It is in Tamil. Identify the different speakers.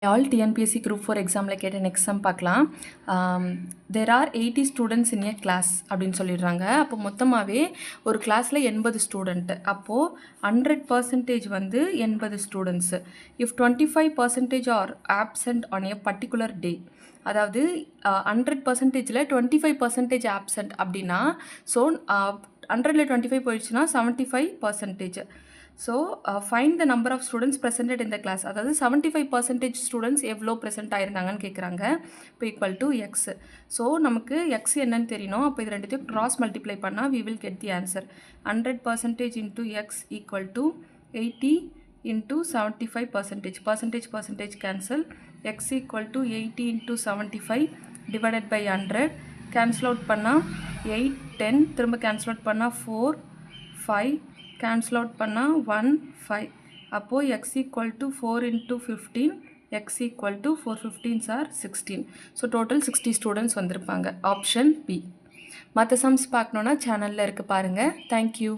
Speaker 1: ஆல் டிஎன்பிஎஸ்சி குரூப் 4 எக்ஸாமில் கேட்ட நெக்ஸ்ட் சம் பார்க்கலாம். There are 80 students in a class அப்படின்னு சொல்லிடுறாங்க. அப்போ மொத்தமாகவே ஒரு கிளாஸில் 80 ஸ்டூடெண்ட்டு. அப்போது 100% வந்து 80 students. If 25% are absent on a particular day, அதாவது 100%ல் 25% ஆப்சண்ட் அப்படின்னா, ஸோ 100ல் 25 போயிடுச்சுன்னா 75%. So find the number of students presented இந்த கிளாஸ். அதாவது 75% ஸ்டூடெண்ட்ஸ் எவ்வளோ ப்ரெசென்ட் ஆயிருந்தாங்கன்னு கேட்குறாங்க. இப்போ ஈக்குவல் டு எக்ஸ். ஸோ நமக்கு எக்ஸ் என்னன்னு தெரியணும். அப்போ இது ரெண்டுத்தையும் க்ராஸ் மல்டிப்ளை பண்ணால் we will get the answer. 100% into x equal to 80 into 75%. Percentage cancel. X equal to 80 into 75 divided by 100. Cancel out பண்ணால் 8, 10, திரும்ப கேன்சல் அவுட் பண்ணால் 4, 5, cancel out பண்ணா 1, 5. அப்போ x equal to 4 into 15, x equal to 4 15s are 16. So total 60 students வந்திருப்பாங்க. Option B. மற்ற sums பார்க்கணுன்னா சேனலில் இருக்கு பாருங்கள். Thank you.